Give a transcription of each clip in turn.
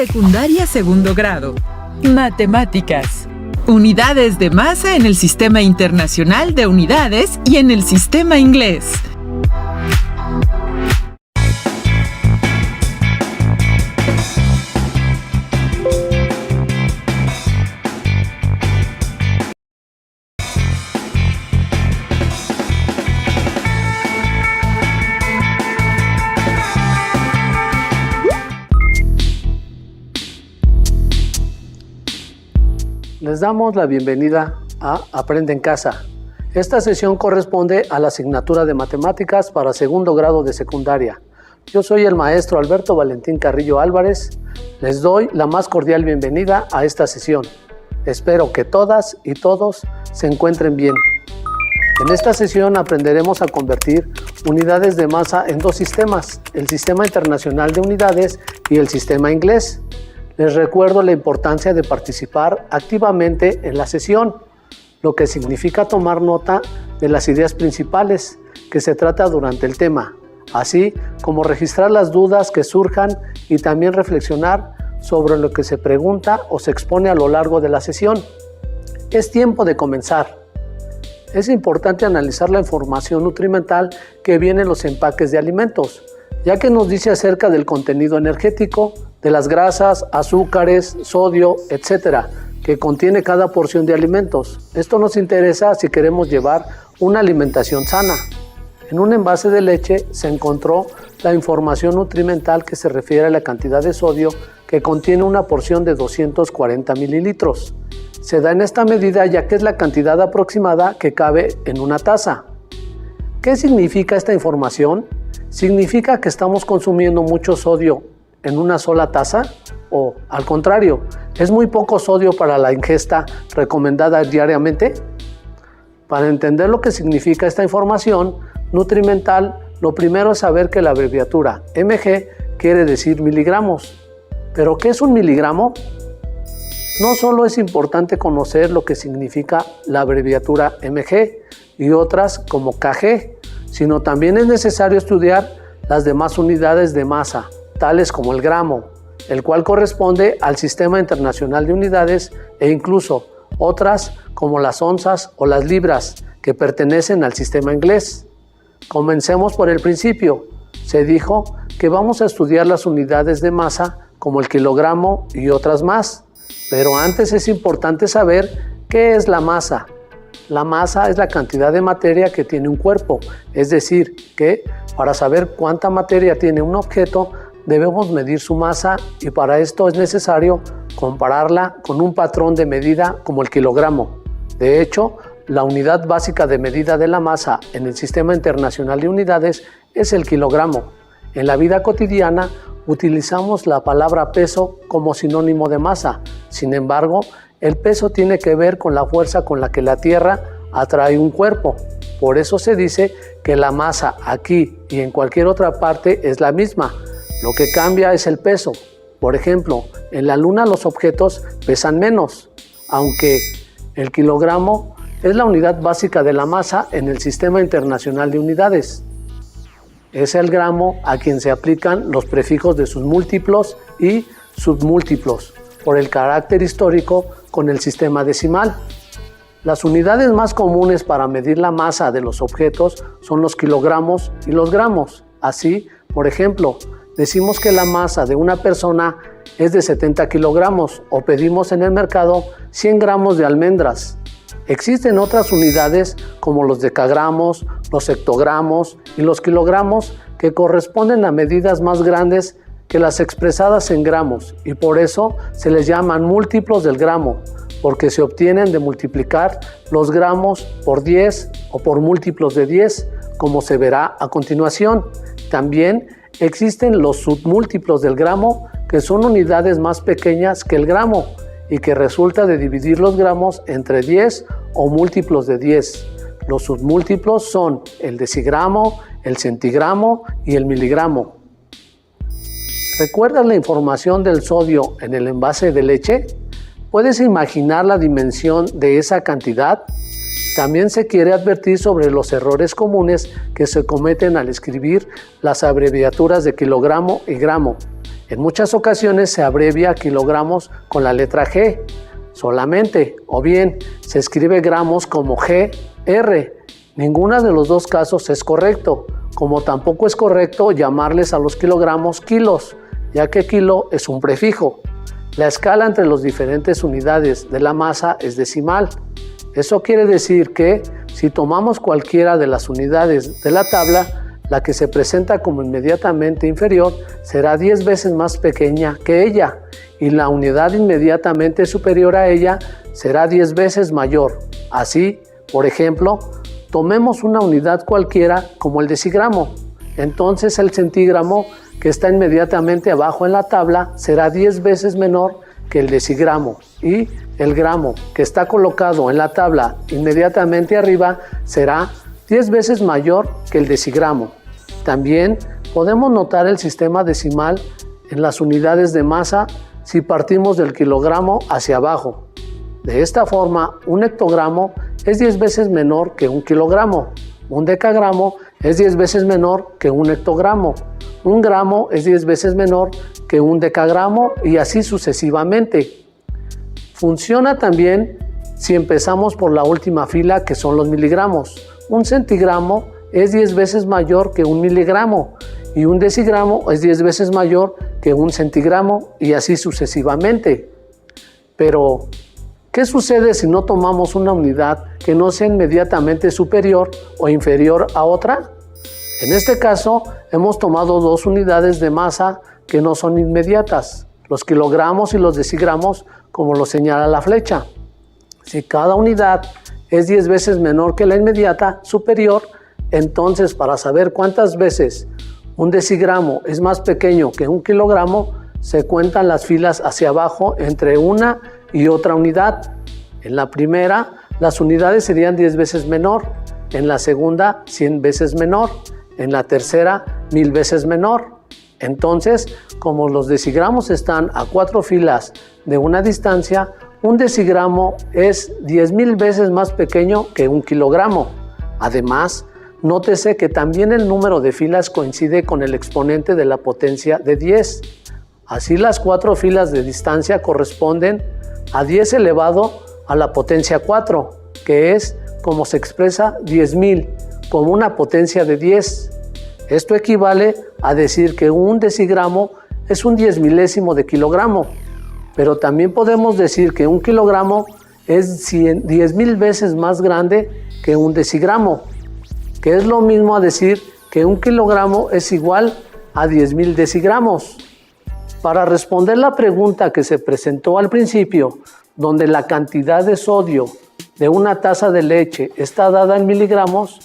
Secundaria segundo grado. Matemáticas. Unidades de masa en el Sistema Internacional de Unidades y en el Sistema Inglés. Les damos la bienvenida a Aprende en Casa. Esta sesión corresponde a la asignatura de Matemáticas para segundo grado de secundaria. Yo soy el maestro Alberto Valentín Carrillo Álvarez. Les doy la más cordial bienvenida a esta sesión. Espero que todas y todos se encuentren bien. En esta sesión aprenderemos a convertir unidades de masa en dos sistemas, el Sistema Internacional de Unidades y el Sistema Inglés. Les recuerdo la importancia de participar activamente en la sesión, lo que significa tomar nota de las ideas principales que se trata durante el tema, así como registrar las dudas que surjan y también reflexionar sobre lo que se pregunta o se expone a lo largo de la sesión. Es tiempo de comenzar. Es importante analizar la información nutrimental que viene en los empaques de alimentos, ya que nos dice acerca del contenido energético, de las grasas, azúcares, sodio, etcétera, que contiene cada porción de alimentos. Esto nos interesa si queremos llevar una alimentación sana. En un envase de leche se encontró la información nutrimental que se refiere a la cantidad de sodio que contiene una porción de 240 mililitros. Se da en esta medida ya que es la cantidad aproximada que cabe en una taza. ¿Qué significa esta información? ¿Significa que estamos consumiendo mucho sodio en una sola taza? ¿O, al contrario, es muy poco sodio para la ingesta recomendada diariamente? Para entender lo que significa esta información nutrimental, lo primero es saber que la abreviatura mg quiere decir miligramos. ¿Pero qué es un miligramo? No solo es importante conocer lo que significa la abreviatura mg y otras como kg, sino también es necesario estudiar las demás unidades de masa, tales como el gramo, el cual corresponde al Sistema Internacional de Unidades, e incluso otras como las onzas o las libras, que pertenecen al sistema inglés. Comencemos por el principio. Se dijo que vamos a estudiar las unidades de masa como el kilogramo y otras más, pero antes es importante saber qué es la masa. La masa es la cantidad de materia que tiene un cuerpo, es decir, que para saber cuánta materia tiene un objeto, debemos medir su masa y para esto es necesario compararla con un patrón de medida como el kilogramo. De hecho, la unidad básica de medida de la masa en el Sistema Internacional de Unidades es el kilogramo. En la vida cotidiana utilizamos la palabra peso como sinónimo de masa. Sin embargo, el peso tiene que ver con la fuerza con la que la Tierra atrae un cuerpo. Por eso se dice que la masa aquí y en cualquier otra parte es la misma. Lo que cambia es el peso. Por ejemplo, en la Luna los objetos pesan menos, aunque el kilogramo es la unidad básica de la masa en el Sistema Internacional de Unidades. Es el gramo a quien se aplican los prefijos de sus múltiplos y submúltiplos, por el carácter histórico con el sistema decimal. Las unidades más comunes para medir la masa de los objetos son los kilogramos y los gramos. Así, por ejemplo, decimos que la masa de una persona es de 70 kilogramos o pedimos en el mercado 100 gramos de almendras. Existen otras unidades como los decagramos, los hectogramos y los kilogramos que corresponden a medidas más grandes que las expresadas en gramos y por eso se les llaman múltiplos del gramo, porque se obtienen de multiplicar los gramos por 10 o por múltiplos de 10, como se verá a continuación. También existen los submúltiplos del gramo, que son unidades más pequeñas que el gramo y que resulta de dividir los gramos entre 10 o múltiplos de 10. Los submúltiplos son el decigramo, el centigramo y el miligramo. ¿Recuerdas la información del sodio en el envase de leche? ¿Puedes imaginar la dimensión de esa cantidad? También se quiere advertir sobre los errores comunes que se cometen al escribir las abreviaturas de kilogramo y gramo. En muchas ocasiones se abrevia kilogramos con la letra G solamente, o bien se escribe gramos como GR. Ninguno de los dos casos es correcto, como tampoco es correcto llamarles a los kilogramos kilos, ya que kilo es un prefijo. La escala entre las diferentes unidades de la masa es decimal. Eso quiere decir que si tomamos cualquiera de las unidades de la tabla, la que se presenta como inmediatamente inferior será 10 veces más pequeña que ella, y la unidad inmediatamente superior a ella será 10 veces mayor. Así, por ejemplo, tomemos una unidad cualquiera como el decigramo. Entonces el centígramo, que está inmediatamente abajo en la tabla, será 10 veces menor que el decigramo, y el gramo, que está colocado en la tabla inmediatamente arriba, será 10 veces mayor que el decigramo. También podemos notar el sistema decimal en las unidades de masa si partimos del kilogramo hacia abajo. De esta forma, un hectogramo es 10 veces menor que un kilogramo, un decagramo es 10 veces menor que un hectogramo, un gramo es 10 veces menor que un decagramo, y así sucesivamente. Funciona también si empezamos por la última fila, que son los miligramos. Un centigramo es 10 veces mayor que un miligramo, y un decigramo es 10 veces mayor que un centigramo, y así sucesivamente. Pero, ¿qué sucede si no tomamos una unidad que no sea inmediatamente superior o inferior a otra? En este caso, hemos tomado dos unidades de masa que no son inmediatas, los kilogramos y los decigramos, como lo señala la flecha. Si cada unidad es 10 veces menor que la inmediata superior, entonces para saber cuántas veces un decigramo es más pequeño que un kilogramo, se cuentan las filas hacia abajo entre una y otra unidad. En la primera, las unidades serían 10 veces menor, en la segunda, 100 veces menor, en la tercera, 1000 veces menor. Entonces, como los decigramos están a 4 filas de una distancia, un decigramo es 10,000 veces más pequeño que un kilogramo. Además, nótese que también el número de filas coincide con el exponente de la potencia de 10. Así, las 4 filas de distancia corresponden a 10 elevado a la potencia 4, que es como se expresa 10,000 como una potencia de 10. Esto equivale a decir que un decigramo es un 10,000º de kilogramo, pero también podemos decir que un kilogramo es 10,000 veces más grande que un decigramo, que es lo mismo a decir que un kilogramo es igual a 10,000 decigramos. Para responder la pregunta que se presentó al principio, donde la cantidad de sodio de una taza de leche está dada en miligramos,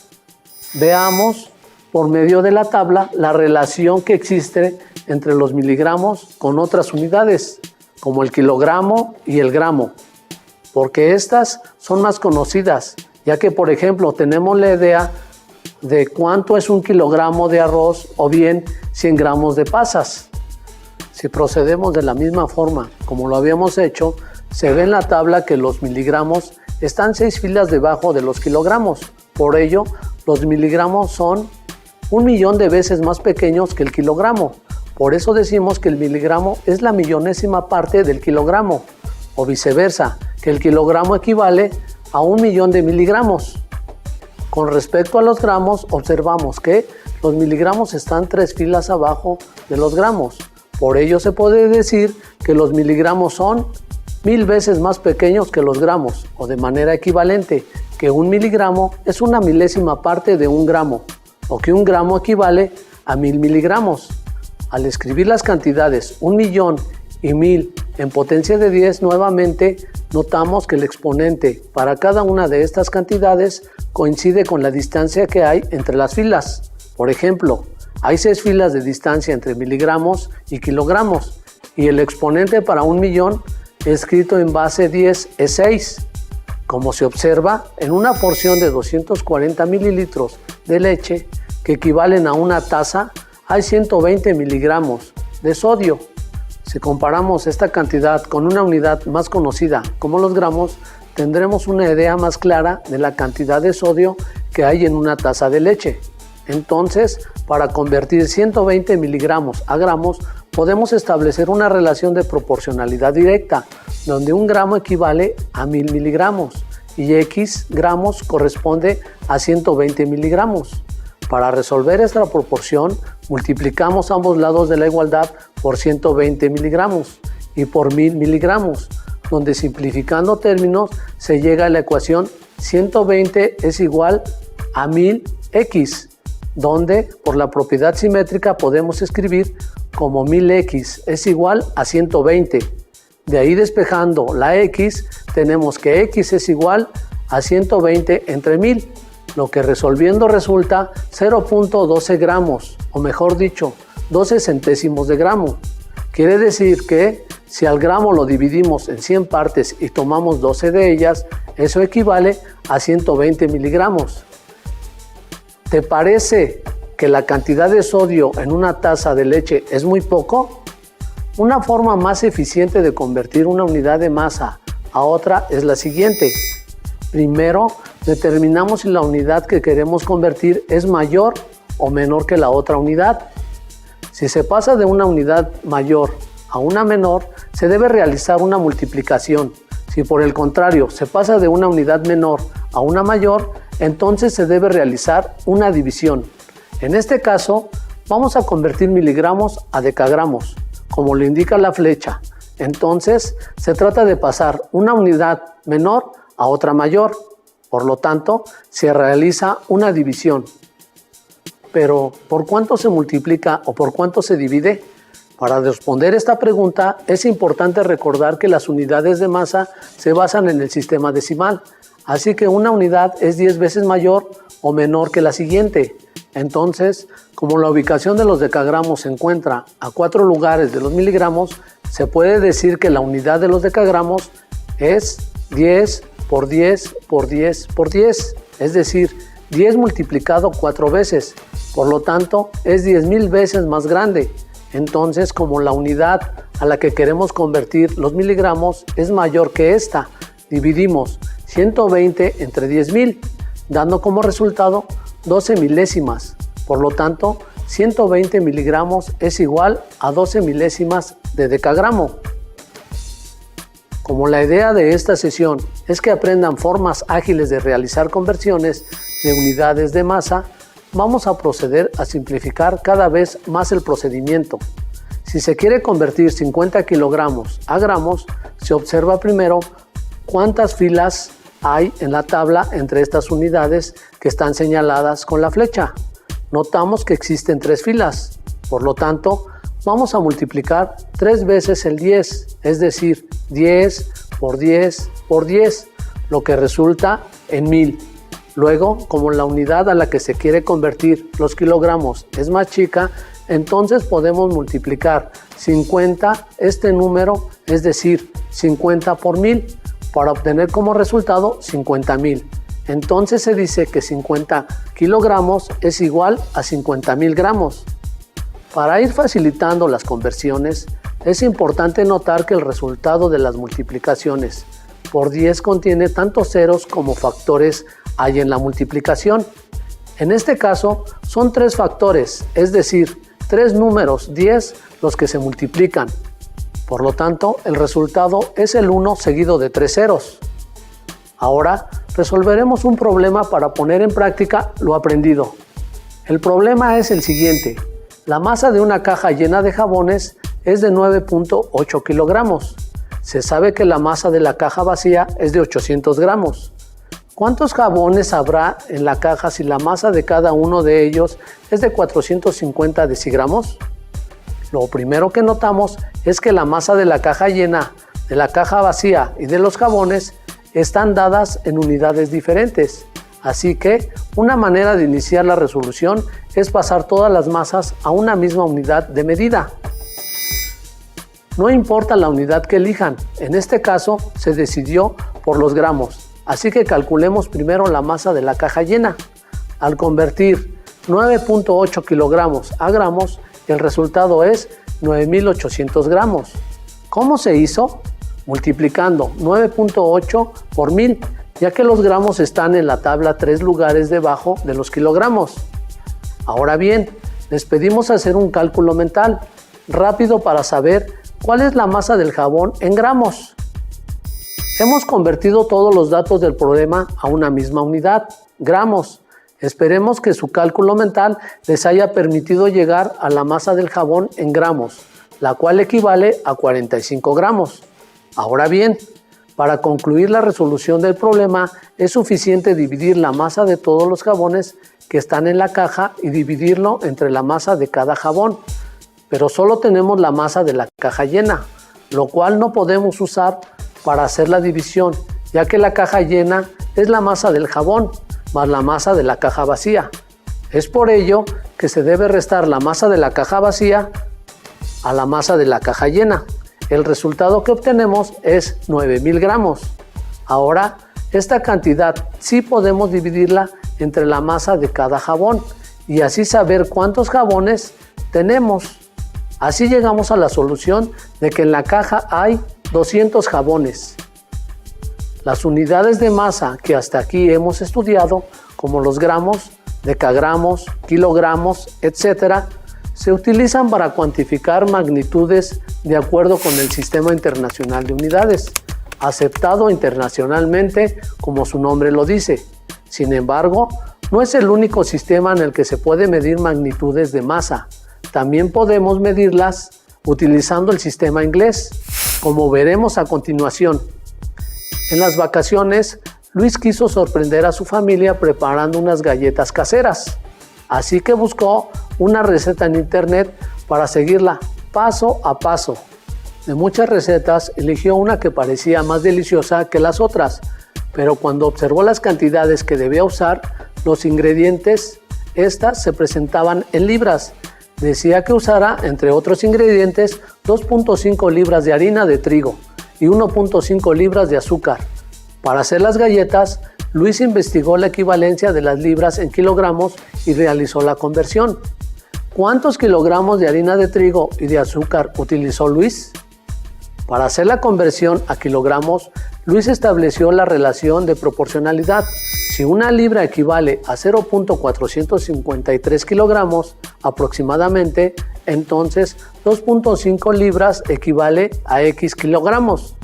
veamos por medio de la tabla la relación que existe entre los miligramos con otras unidades, como el kilogramo y el gramo, porque estas son más conocidas, ya que, por ejemplo, tenemos la idea de cuánto es un kilogramo de arroz o bien 100 gramos de pasas. Si procedemos de la misma forma como lo habíamos hecho, se ve en la tabla que los miligramos están 6 filas debajo de los kilogramos. Por ello, los miligramos son 1.000.000 de veces más pequeños que el kilogramo. Por eso decimos que el miligramo es la millonésima parte del kilogramo, o viceversa, que el kilogramo equivale a 1.000.000 de miligramos. Con respecto a los gramos, observamos que los miligramos están 3 filas abajo de los gramos. Por ello se puede decir que los miligramos son 1000 veces más pequeños que los gramos, o de manera equivalente, que un miligramo es una milésima parte de un gramo, o que un gramo equivale a 1000 miligramos. Al escribir las cantidades 1.000.000 y 1000 en potencia de 10 nuevamente, notamos que el exponente para cada una de estas cantidades coincide con la distancia que hay entre las filas. Por ejemplo, hay 6 filas de distancia entre miligramos y kilogramos, y el exponente para 1.000.000 escrito en base 10 es 6. Como se observa, en una porción de 240 mililitros de leche, que equivalen a una taza, hay 120 miligramos de sodio. Si comparamos esta cantidad con una unidad más conocida como los gramos, tendremos una idea más clara de la cantidad de sodio que hay en una taza de leche. Entonces, para convertir 120 miligramos a gramos, podemos establecer una relación de proporcionalidad directa, donde 1 gramo equivale a 1000 miligramos y X gramos corresponde a 120 miligramos. Para resolver esta proporción, multiplicamos ambos lados de la igualdad por 120 miligramos y por 1000 miligramos, donde simplificando términos se llega a la ecuación 120 es igual a 1000x, donde por la propiedad simétrica podemos escribir como 1000x es igual a 120. De ahí despejando la x, tenemos que x es igual a 120 entre 1000, lo que resolviendo resulta 0.12 gramos, o mejor dicho, 12 centésimos de gramo. Quiere decir que si al gramo lo dividimos en 100 partes y tomamos 12 de ellas, eso equivale a 120 miligramos. ¿Te parece que la cantidad de sodio en una taza de leche es muy poco? Una forma más eficiente de convertir una unidad de masa a otra es la siguiente. Primero, determinamos si la unidad que queremos convertir es mayor o menor que la otra unidad. Si se pasa de una unidad mayor a una menor, se debe realizar una multiplicación. Si por el contrario se pasa de una unidad menor a una mayor, entonces se debe realizar una división. En este caso, vamos a convertir miligramos a decagramos, como lo indica la flecha. Entonces, se trata de pasar una unidad menor a otra mayor. Por lo tanto, se realiza una división. Pero, ¿por cuánto se multiplica o por cuánto se divide? Para responder esta pregunta, es importante recordar que las unidades de masa se basan en el sistema decimal. Así que una unidad es 10 veces mayor o menor que la siguiente. Entonces, como la ubicación de los decagramos se encuentra a 4 lugares de los miligramos, se puede decir que la unidad de los decagramos es 10 por 10 por 10 por 10, es decir, 10 multiplicado 4 veces. Por lo tanto, es 10.000 veces más grande. Entonces, como la unidad a la que queremos convertir los miligramos es mayor que esta, dividimos 120 entre 10.000, dando como resultado 12 milésimas. Por lo tanto, 120 miligramos es igual a 12 milésimas de decagramo. Como la idea de esta sesión es que aprendan formas ágiles de realizar conversiones de unidades de masa, vamos a proceder a simplificar cada vez más el procedimiento. Si se quiere convertir 50 kilogramos a gramos, se observa primero cuántas filas hay en la tabla entre estas unidades que están señaladas con la flecha. Notamos que existen 3 filas, por lo tanto, vamos a multiplicar 3 veces el 10, es decir, 10 por 10 por 10, lo que resulta en 1000. Luego, como la unidad a la que se quiere convertir los kilogramos es más chica, entonces podemos multiplicar 50 este número, es decir, 50 por 1000, para obtener como resultado 50.000. Entonces se dice que 50 kilogramos es igual a 50.000 gramos. Para ir facilitando las conversiones, es importante notar que el resultado de las multiplicaciones por 10 contiene tantos ceros como factores hay en la multiplicación. En este caso, son 3 factores, es decir, 3 números 10 los que se multiplican. Por lo tanto, el resultado es el 1 seguido de 3 ceros. Ahora, resolveremos un problema para poner en práctica lo aprendido. El problema es el siguiente. La masa de una caja llena de jabones es de 9.8 kilogramos. Se sabe que la masa de la caja vacía es de 800 gramos. ¿Cuántos jabones habrá en la caja si la masa de cada uno de ellos es de 450 decigramos? Lo primero que notamos es que la masa de la caja llena, de la caja vacía y de los jabones están dadas en unidades diferentes. Así que una manera de iniciar la resolución es pasar todas las masas a una misma unidad de medida. No importa la unidad que elijan, en este caso se decidió por los gramos. Así que calculemos primero la masa de la caja llena. Al convertir 9.8 kilogramos a gramos, el resultado es 9.800 gramos. ¿Cómo se hizo? Multiplicando 9.8 por 1000, ya que los gramos están en la tabla 3 lugares debajo de los kilogramos. Ahora bien, les pedimos hacer un cálculo mental. rápido para saber cuál es la masa del jabón en gramos. Hemos convertido todos los datos del problema a una misma unidad, gramos. Esperemos que su cálculo mental les haya permitido llegar a la masa del jabón en gramos, la cual equivale a 45 gramos. Ahora bien, para concluir la resolución del problema es suficiente dividir la masa de todos los jabones que están en la caja y dividirlo entre la masa de cada jabón. Pero solo tenemos la masa de la caja llena, lo cual no podemos usar para hacer la división, ya que la caja llena es la masa del jabón más la masa de la caja vacía. Es por ello que se debe restar la masa de la caja vacía a la masa de la caja llena. El resultado que obtenemos es 9000 gramos. Ahora, esta cantidad sí podemos dividirla entre la masa de cada jabón y así saber cuántos jabones tenemos. Así llegamos a la solución de que en la caja hay 200 jabones. Las unidades de masa que hasta aquí hemos estudiado, como los gramos, decagramos, kilogramos, etc., se utilizan para cuantificar magnitudes de acuerdo con el Sistema Internacional de Unidades, aceptado internacionalmente como su nombre lo dice. Sin embargo, no es el único sistema en el que se puede medir magnitudes de masa. También podemos medirlas utilizando el sistema inglés, como veremos a continuación. En las vacaciones, Luis quiso sorprender a su familia preparando unas galletas caseras, así que buscó una receta en internet para seguirla paso a paso. De muchas recetas, eligió una que parecía más deliciosa que las otras, pero cuando observó las cantidades que debía usar, los ingredientes, estas se presentaban en libras. Decía que usara, entre otros ingredientes, 2.5 libras de harina de trigo y 1.5 libras de azúcar. Para hacer las galletas, Luis investigó la equivalencia de las libras en kilogramos y realizó la conversión. ¿Cuántos kilogramos de harina de trigo y de azúcar utilizó Luis? Para hacer la conversión a kilogramos, Luis estableció la relación de proporcionalidad. Si una libra equivale a 0.453 kilogramos aproximadamente, entonces 2.5 libras equivale a X kilogramos.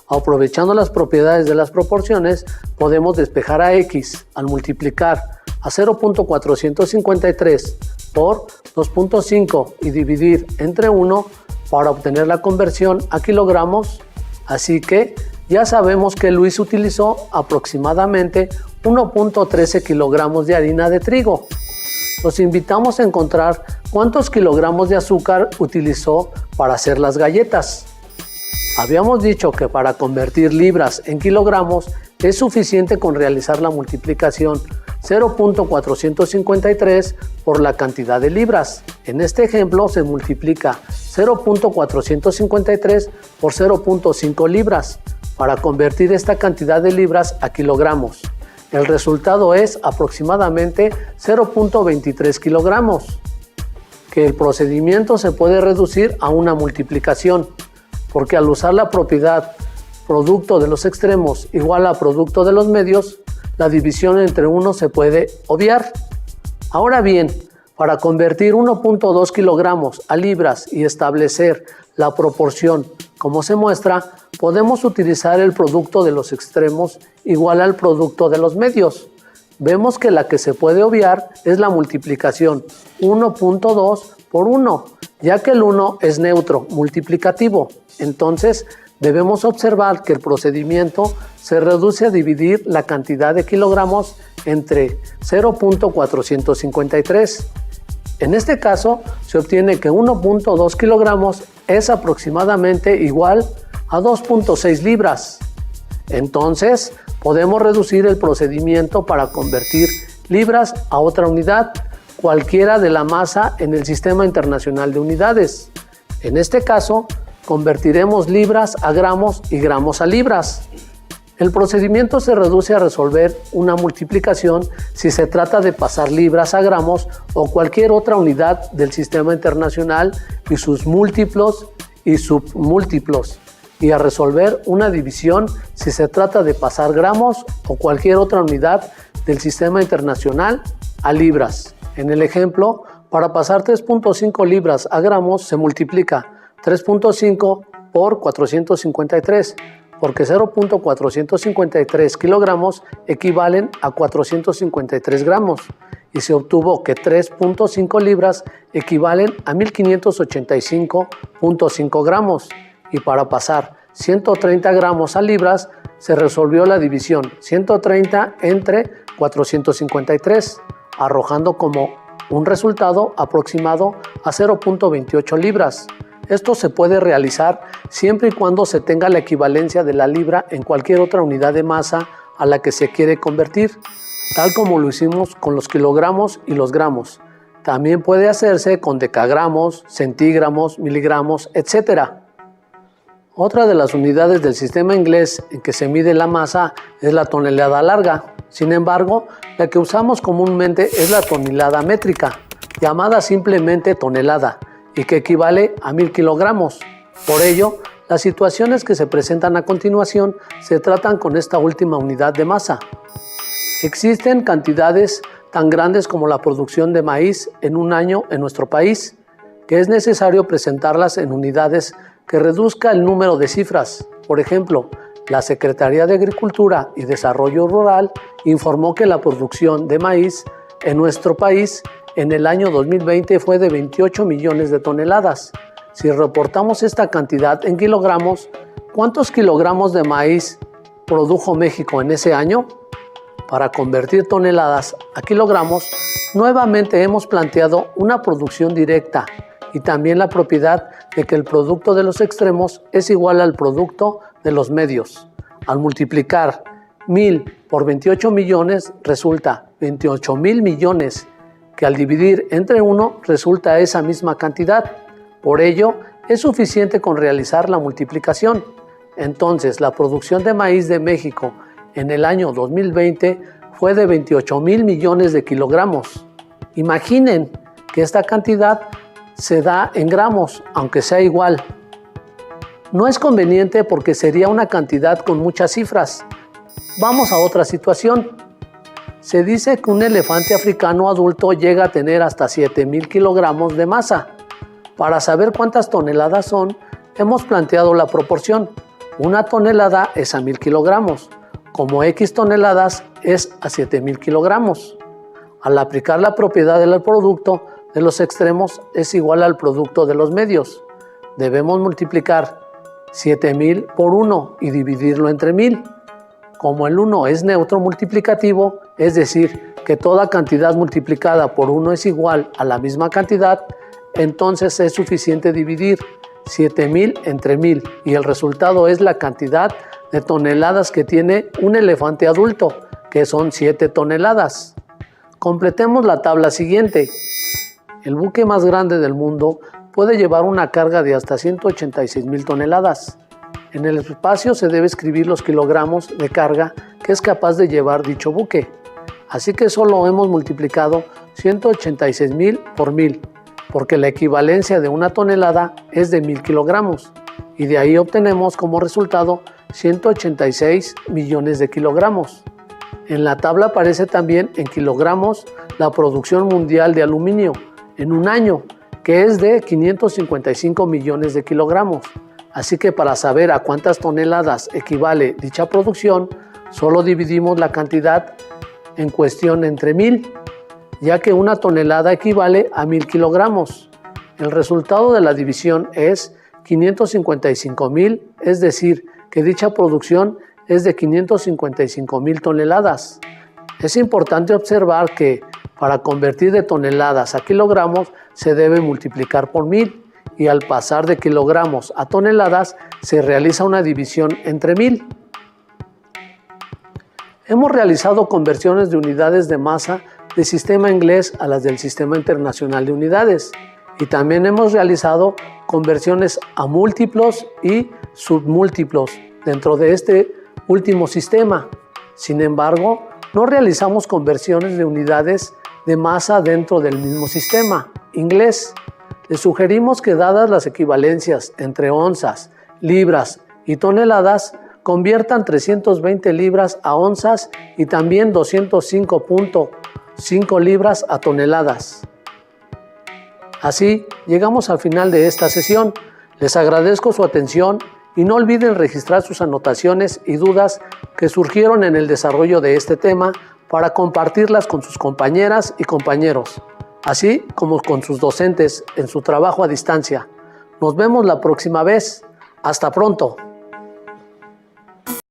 Aprovechando las propiedades de las proporciones, podemos despejar a X al multiplicar a 0.453 por 2.5 y dividir entre 1 para obtener la conversión a kilogramos. Así que ya sabemos que Luis utilizó aproximadamente 1.13 kilogramos de harina de trigo. Los invitamos a encontrar cuántos kilogramos de azúcar utilizó para hacer las galletas. Habíamos dicho que para convertir libras en kilogramos es suficiente con realizar la multiplicación 0.453 por la cantidad de libras. En este ejemplo se multiplica 0.453 por 0.5 libras para convertir esta cantidad de libras a kilogramos. El resultado es aproximadamente 0.23 kilogramos, que el procedimiento se puede reducir a una multiplicación, porque al usar la propiedad producto de los extremos igual a producto de los medios, la división entre uno se puede obviar. Ahora bien, para convertir 1.2 kilogramos a libras y establecer la proporción como se muestra, podemos utilizar el producto de los extremos igual al producto de los medios. Vemos que la que se puede obviar es la multiplicación 1.2 por 1, ya que el 1 es neutro, multiplicativo. Entonces, debemos observar que el procedimiento se reduce a dividir la cantidad de kilogramos entre 0.453. En este caso, se obtiene que 1.2 kilogramos es aproximadamente igual a 2.6 libras. Entonces, podemos reducir el procedimiento para convertir libras a otra unidad, cualquiera de la masa en el Sistema Internacional de Unidades. En este caso, convertiremos libras a gramos y gramos a libras. El procedimiento se reduce a resolver una multiplicación si se trata de pasar libras a gramos o cualquier otra unidad del Sistema Internacional y sus múltiplos y submúltiplos, y a resolver una división si se trata de pasar gramos o cualquier otra unidad del Sistema Internacional a libras. En el ejemplo, Para pasar 3.5 libras a gramos se multiplica 3.5 por 453, porque 0.453 kilogramos equivalen a 453 gramos, y se obtuvo que 3.5 libras equivalen a 1585.5 gramos, y para pasar 130 gramos a libras se resolvió la división 130 entre 453, arrojando como un resultado aproximado a 0.28 libras. Esto se puede realizar siempre y cuando se tenga la equivalencia de la libra en cualquier otra unidad de masa a la que se quiere convertir, tal como lo hicimos con los kilogramos y los gramos. También puede hacerse con decagramos, centígramos, miligramos, etc. Otra de las unidades del sistema inglés en que se mide la masa es la tonelada larga. Sin embargo, la que usamos comúnmente es la tonelada métrica, llamada simplemente tonelada, y que equivale a 1000 kilogramos. Por ello, las situaciones que se presentan a continuación se tratan con esta última unidad de masa. Existen cantidades tan grandes como la producción de maíz en un año en nuestro país, que es necesario presentarlas en unidades que reduzca el número de cifras. Por ejemplo, la Secretaría de Agricultura y Desarrollo Rural informó que la producción de maíz en nuestro país en el año 2020 fue de 28 millones de toneladas. Si reportamos esta cantidad en kilogramos, ¿cuántos kilogramos de maíz produjo México en ese año? Para convertir toneladas a kilogramos, nuevamente hemos planteado una producción directa y también la propiedad de que el producto de los extremos es igual al producto de los medios. Al multiplicar 1000 por 28 millones resulta 28,000 millones, que al dividir entre 1 resulta esa misma cantidad. Por ello, es suficiente con realizar la multiplicación. Entonces, la producción de maíz de México en el año 2020 fue de 28,000 millones de kilogramos. Imaginen que esta cantidad se da en gramos, aunque sea igual. No es conveniente porque sería una cantidad con muchas cifras. Vamos a otra situación. Se dice que un elefante africano adulto llega a tener hasta 7,000 kilogramos de masa. Para saber cuántas toneladas son, hemos planteado la proporción. Una tonelada es a 1000 kilogramos, como X toneladas es a 7,000 kilogramos. Al aplicar la propiedad del producto de los extremos es igual al producto de los medios. Debemos multiplicar 7,000 por 1 y dividirlo entre 1000. Como el 1 es neutro multiplicativo, es decir, que toda cantidad multiplicada por 1 es igual a la misma cantidad, entonces es suficiente dividir 7,000 entre 1000 y el resultado es la cantidad de toneladas que tiene un elefante adulto, que son 7 toneladas. Completemos la tabla siguiente. El buque más grande del mundo puede llevar una carga de hasta 186,000 toneladas. En el espacio se debe escribir los kilogramos de carga que es capaz de llevar dicho buque. Así que solo hemos multiplicado 186,000 por 1000, porque la equivalencia de una tonelada es de 1000 kilogramos, y de ahí obtenemos como resultado 186 millones de kilogramos. En la tabla aparece también en kilogramos la producción mundial de aluminio en un año, que es de 555 millones de kilogramos. Así que para saber a cuántas toneladas equivale dicha producción, solo dividimos la cantidad en cuestión entre 1000, ya que una tonelada equivale a 1000 kilogramos. El resultado de la división es 555,000, es decir, que dicha producción es de 555,000 toneladas. Es importante observar que para convertir de toneladas a kilogramos se debe multiplicar por 1000 y al pasar de kilogramos a toneladas se realiza una división entre 1000. Hemos realizado conversiones de unidades de masa del sistema inglés a las del Sistema Internacional de Unidades y también hemos realizado conversiones a múltiplos y submúltiplos dentro de este último sistema. Sin embargo, no realizamos conversiones de unidades de masa dentro del mismo sistema inglés. Les sugerimos que, dadas las equivalencias entre onzas, libras y toneladas, conviertan 320 libras a onzas y también 205.5 libras a toneladas. Así, llegamos al final de esta sesión. Les agradezco su atención y no olviden registrar sus anotaciones y dudas que surgieron en el desarrollo de este tema para compartirlas con sus compañeras y compañeros, así como con sus docentes en su trabajo a distancia. Nos vemos la próxima vez. Hasta pronto.